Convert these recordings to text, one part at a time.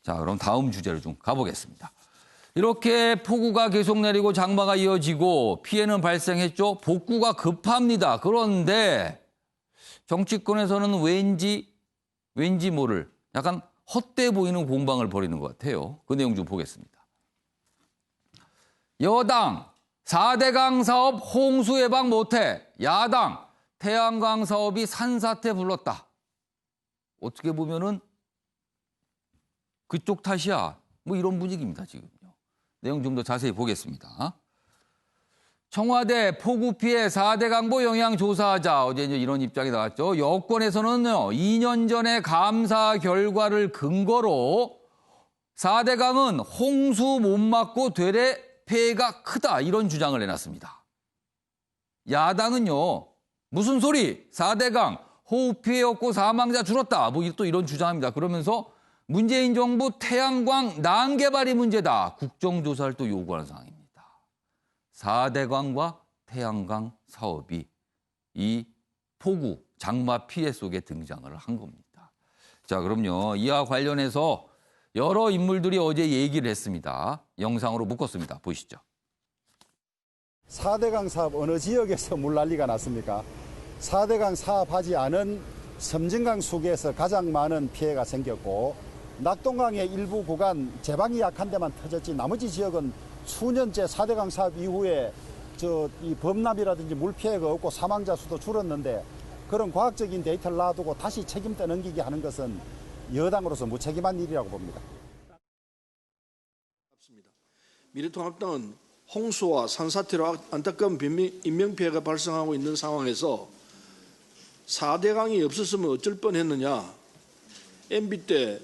자, 그럼 다음 주제로 좀 가보겠습니다. 이렇게 폭우가 계속 내리고 장마가 이어지고 피해는 발생했죠. 복구가 급합니다. 그런데 정치권에서는 왠지 모를 약간 헛돼 보이는 공방을 벌이는 것 같아요. 그 내용 좀 보겠습니다. 여당 4대강 사업 홍수 예방 못해. 야당 태양광 사업이 산사태 불렀다. 어떻게 보면은 그쪽 탓이야. 뭐 이런 분위기입니다, 지금요. 내용 좀 더 자세히 보겠습니다. 청와대 폭우 피해 4대 강보 영향 조사하자. 어제 이제 이런 입장이 나왔죠. 여권에서는요, 2년 전의 감사 결과를 근거로 4대 강은 홍수 못 막고 되레 피해가 크다. 이런 주장을 내놨습니다. 야당은요, 무슨 소리? 4대 강 호우 피해 없고 사망자 줄었다. 뭐 또 이런 주장합니다. 그러면서 문재인 정부 태양광 난개발이 문제다. 국정조사를 또 요구하는 상황입니다. 4대강과 태양광 사업이 이 폭우, 장마 피해 속에 등장을 한 겁니다. 자, 그럼요. 이와 관련해서 여러 인물들이 어제 얘기를 했습니다. 영상으로 묶었습니다. 보시죠. 4대강 사업 어느 지역에서 물난리가 났습니까? 4대강 사업하지 않은 섬진강 수계에서 가장 많은 피해가 생겼고 낙동강의 일부 구간 제방이 약한 데만 터졌지 나머지 지역은 수년째 4대강 사업 이후에 이 범람이라든지 물 피해가 없고 사망자 수도 줄었는데 그런 과학적인 데이터를 놔두고 다시 책임 떠넘기게 하는 것은 여당으로서 무책임한 일이라고 봅니다. 미래통합당은 홍수와 산사태로 안타까운 인명피해가 발생하고 있는 상황에서 4대강이 없었으면 어쩔 뻔했느냐. MB 때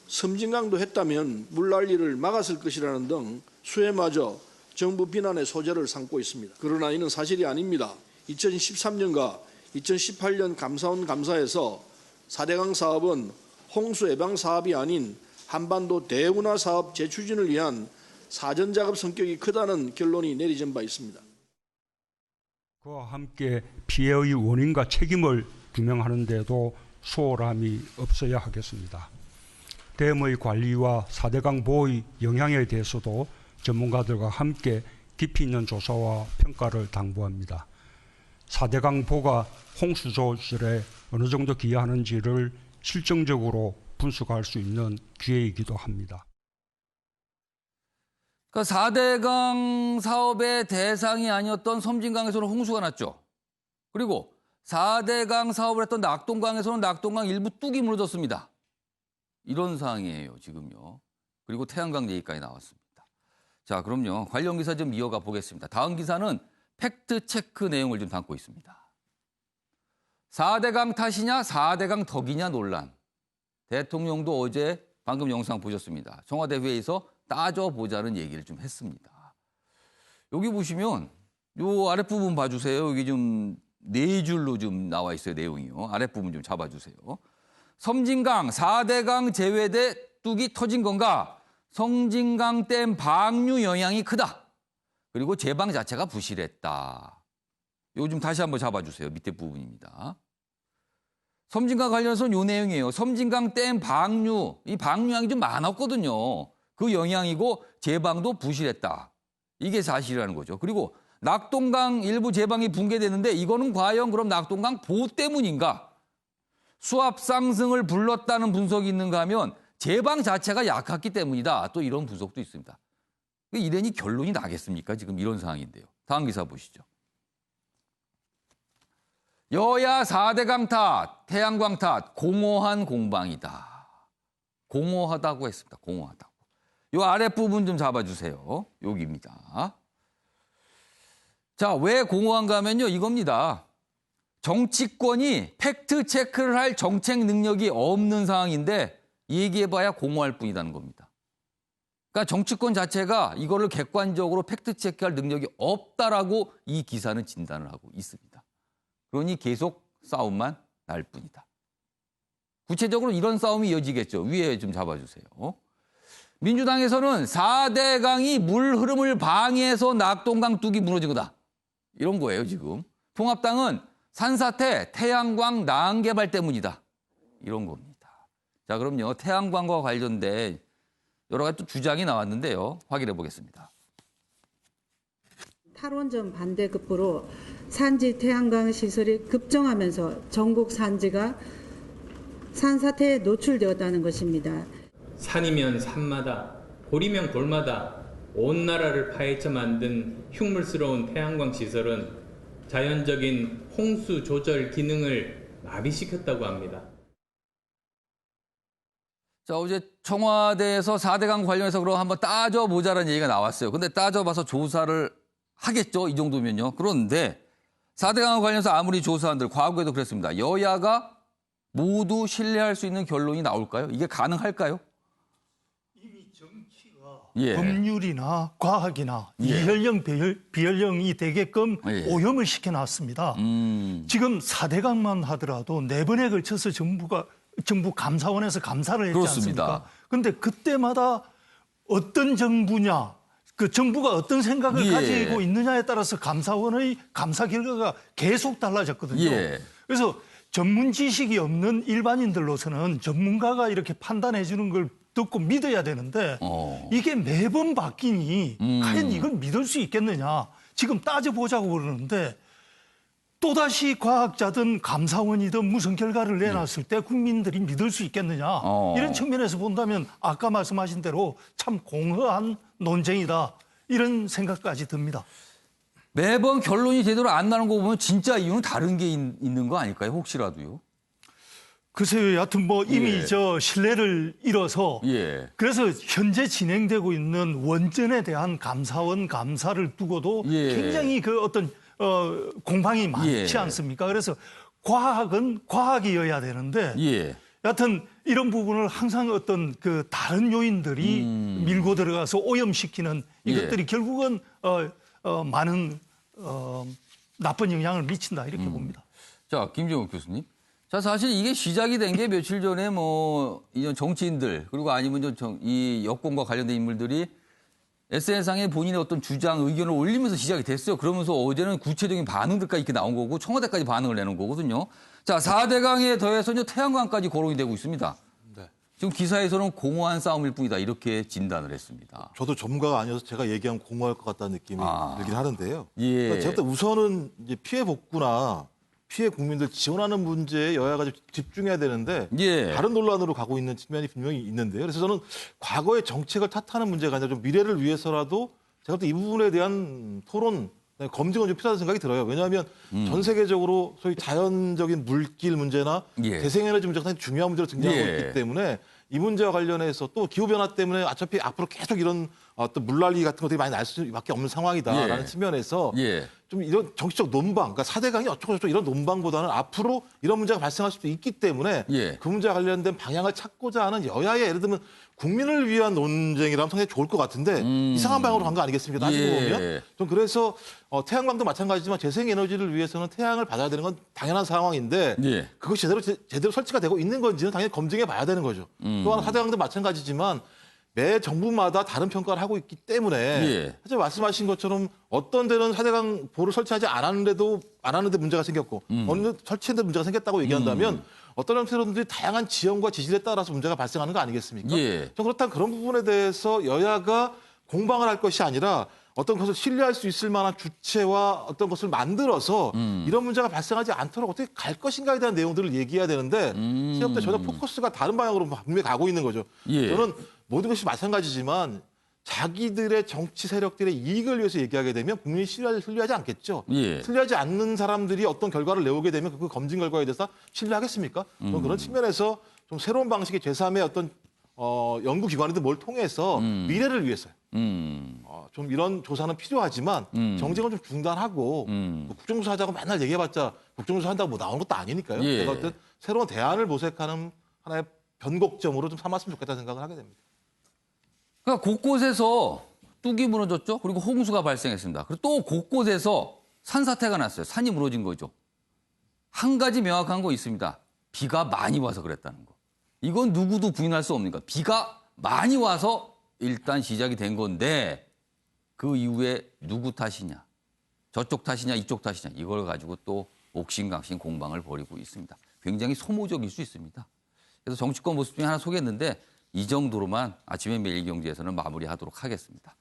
섬진강도 했다면 물난리를 막았을 것이라는 등 수해마저 정부 비난의 소재를 삼고 있습니다. 그러나 이는 사실이 아닙니다. 2013년과 2018년 감사원 감사에서 4대강 사업은 홍수 예방 사업이 아닌 한반도 대운하 사업 재추진을 위한 사전작업 성격이 크다는 결론이 내려진 바 있습니다. 그와 함께 피해의 원인과 책임을 규명하는 데도 소홀함이 없어야 하겠습니다. 댐의 관리와 4대강 보호의 영향에 대해서도 전문가들과 함께 깊이 있는 조사와 평가를 당부합니다. 4대강 보가 홍수 조절에 어느 정도 기여하는지를 실증적으로 분석할 수 있는 기회이기도 합니다. 그러니까 4대강 사업의 대상이 아니었던 섬진강에서는 홍수가 났죠. 그리고 4대강 사업을 했던 낙동강에서는 낙동강 일부 뚝이 무너졌습니다. 이런 상황이에요, 지금요. 그리고 태양광 얘기까지 나왔습니다. 자, 그럼요. 관련 기사 좀 이어가 보겠습니다. 다음 기사는 팩트체크 내용을 좀 담고 있습니다. 4대강 탓이냐 4대강 덕이냐 논란. 대통령도 어제 방금 영상 보셨습니다. 청와대 회의에서 따져보자는 얘기를 좀 했습니다. 여기 보시면 요 아랫부분 봐주세요. 여기 좀 4줄로 좀 나와 있어요, 내용이요. 아랫부분 좀 잡아주세요. 섬진강 4대강 제외돼 뚝이 터진 건가? 섬진강 댐 방류 영향이 크다. 그리고 제방 자체가 부실했다. 이거 좀 다시 한번 잡아주세요. 밑에 부분입니다. 섬진강 관련해서는 이 내용이에요. 섬진강 댐 방류, 이 방류량이 좀 많았거든요. 그 영향이고 제방도 부실했다. 이게 사실이라는 거죠. 그리고 낙동강 일부 제방이 붕괴되는데 이거는 과연 그럼 낙동강 보호 때문인가? 수압 상승을 불렀다는 분석이 있는가 하면 제방 자체가 약했기 때문이다. 또 이런 분석도 있습니다. 이러니 결론이 나겠습니까? 지금 이런 상황인데요. 다음 기사 보시죠. 여야 4대강 탓, 태양광 탓, 공허한 공방이다. 공허하다고 했습니다. 공허하다고. 이 아랫부분 좀 잡아주세요. 여기입니다. 자, 왜 공허한가 하면요. 이겁니다. 정치권이 팩트 체크를 할 정책 능력이 없는 상황인데 얘기해봐야 공허할 뿐이라는 겁니다. 그러니까 정치권 자체가 이거를 객관적으로 팩트 체크할 능력이 없다라고 이 기사는 진단을 하고 있습니다. 그러니 계속 싸움만 날 뿐이다. 구체적으로 이런 싸움이 이어지겠죠. 위에 좀 잡아주세요. 민주당에서는 4대강이 물 흐름을 방해해서 낙동강 뚝이 무너진 거다. 이런 거예요, 지금. 통합당은 산사태, 태양광 난개발 때문이다. 이런 겁니다. 자, 그럼요. 태양광과 관련된 여러 가지 또 주장이 나왔는데요. 확인해 보겠습니다. 탈원전 반대급부로 산지 태양광 시설이 급증하면서 전국 산지가 산사태에 노출되었다는 것입니다. 산이면 산마다, 돌이면 돌마다 온 나라를 파헤쳐 만든 흉물스러운 태양광 시설은 자연적인 홍수 조절 기능을 마비시켰다고 합니다. 자, 어제 청와대에서 4대강 관련해서 그럼 한번 따져보자라는 얘기가 나왔어요. 근데 따져봐서 조사를 하겠죠. 이 정도면요. 그런데 4대강 관련해서 아무리 조사한들 과거에도 그랬습니다. 여야가 모두 신뢰할 수 있는 결론이 나올까요? 이게 가능할까요? 이미 정치가 예. 법률이나 과학이나 예. 이현령 비현령이 되게끔 예. 오염을 시켜놨습니다. 지금 4대강만 하더라도 4번에 걸쳐서 정부 감사원에서 감사를 했지 그렇습니다. 않습니까? 그런데 그때마다 어떤 정부냐, 그 정부가 어떤 생각을 예. 가지고 있느냐에 따라서 감사원의 감사 결과가 계속 달라졌거든요. 예. 그래서 전문 지식이 없는 일반인들로서는 전문가가 이렇게 판단해 주는 걸 듣고 믿어야 되는데 이게 매번 바뀌니 과연 이걸 믿을 수 있겠느냐. 지금 따져보자고 그러는데 또다시 과학자든 감사원이든 무슨 결과를 내놨을 때 국민들이 믿을 수 있겠느냐. 이런 측면에서 본다면 아까 말씀하신 대로 참 공허한 논쟁이다. 이런 생각까지 듭니다. 매번 결론이 제대로 안 나는 거 보면 진짜 이유는 다른 게 있는 거 아닐까요? 혹시라도요. 글쎄요. 여하튼 뭐 이미 예. 저 신뢰를 잃어서 예. 그래서 현재 진행되고 있는 원전에 대한 감사원 감사를 두고도 예. 굉장히 그 어떤 공방이 많지 예. 않습니까? 그래서 과학은 과학이어야 되는데 예. 여하튼 이런 부분을 항상 어떤 그 다른 요인들이 밀고 들어가서 오염시키는 이것들이 결국은 많은 나쁜 영향을 미친다 이렇게 봅니다. 자, 김정욱 교수님. 자, 사실 이게 시작이 된 게 며칠 전에 뭐 이런 정치인들 그리고 아니면 이 여권과 관련된 인물들이 SNS상에 본인의 어떤 주장, 의견을 올리면서 시작이 됐어요. 그러면서 어제는 구체적인 반응들까지 이렇게 나온 거고 청와대까지 반응을 내는 거거든요. 자, 4대강에 더해서 이제 태양광까지 거론이 되고 있습니다. 네. 지금 기사에서는 공허한 싸움일 뿐이다 이렇게 진단을 했습니다. 저도 전문가가 아니어서 제가 얘기하면 공허할 것 같다는 느낌이 들긴 하는데요. 예. 그러니까 제가 볼 때 우선은 이제 피해 복구나 피해 국민들 지원하는 문제에 여야가 좀 집중해야 되는데 예. 다른 논란으로 가고 있는 측면이 분명히 있는데요. 그래서 저는 과거의 정책을 탓하는 문제가 아니라 좀 미래를 위해서라도 제가 볼 때 이 부분에 대한 토론, 검증은 좀 필요하다는 생각이 들어요. 왜냐하면 전 세계적으로 소위 자연적인 물길 문제나 예. 재생에너지 문제가 상당히 중요한 문제로 등장하고 예. 있기 때문에 이 문제와 관련해서 또 기후변화 때문에 어차피 앞으로 계속 이런 어떤 물난리 같은 것들이 많이 날 수밖에 없는 상황이다라는 예. 측면에서 예. 좀 이런 정치적 논방, 그러니까 4대강이 어쩌고저쩌고 이런 논방보다는 앞으로 이런 문제가 발생할 수도 있기 때문에 예. 그 문제와 관련된 방향을 찾고자 하는 여야의 예를 들면 국민을 위한 논쟁이라면 상당히 좋을 것 같은데 이상한 방향으로 간 거 아니겠습니까? 따지고 예. 보면. 좀 그래서 태양광도 마찬가지지만 재생에너지를 위해서는 태양을 받아야 되는 건 당연한 상황인데 예. 그것이 제대로 설치가 되고 있는 건지는 당연히 검증해 봐야 되는 거죠. 또한 4대강도 마찬가지지만 매 정부마다 다른 평가를 하고 있기 때문에 예. 사실 말씀하신 것처럼 어떤 데는 4대강 보를 설치하지 않았는데 문제가 생겼고 어느 데 설치했는데 문제가 생겼다고 얘기한다면 어떤 형태로든지 다양한 지형과 지질에 따라서 문제가 발생하는 거 아니겠습니까? 예. 전 그렇다면 그런 부분에 대해서 여야가 공방을 할 것이 아니라 어떤 것을 신뢰할 수 있을 만한 주체와 어떤 것을 만들어서 이런 문제가 발생하지 않도록 어떻게 갈 것인가에 대한 내용들을 얘기해야 되는데 제가 볼 때 전혀 포커스가 다른 방향으로 분명히 가고 있는 거죠. 예. 저는 모든 것이 마찬가지지만 자기들의 정치 세력들의 이익을 위해서 얘기하게 되면 국민이 신뢰하지 않겠죠. 예. 신뢰하지 않는 사람들이 어떤 결과를 내오게 되면 그 검증 결과에 대해서 신뢰하겠습니까? 저는 그런 측면에서 좀 새로운 방식의 제3의 어떤 연구기관이든 뭘 통해서 미래를 위해서요. 좀 이런 조사는 필요하지만 정쟁은 좀 중단하고 뭐 국정조사 하자고 맨날 얘기해봤자 국정조사 한다고 뭐 나오는 것도 아니니까요. 예. 제가 볼 때 새로운 대안을 모색하는 하나의 변곡점으로 좀 삼았으면 좋겠다는 생각을 하게 됩니다. 그러니까 곳곳에서 뚝이 무너졌죠. 그리고 홍수가 발생했습니다. 그리고 또 곳곳에서 산사태가 났어요. 산이 무너진 거죠. 한 가지 명확한 거 있습니다. 비가 많이 와서 그랬다는 거. 이건 누구도 부인할 수 없는 거. 비가 많이 와서 일단 시작이 된 건데 그 이후에 누구 탓이냐. 저쪽 탓이냐 이쪽 탓이냐. 이걸 가지고 또 옥신각신 공방을 벌이고 있습니다. 굉장히 소모적일 수 있습니다. 그래서 정치권 모습 중에 하나 소개했는데 이 정도로만 아침에 매일경제에서는 마무리하도록 하겠습니다.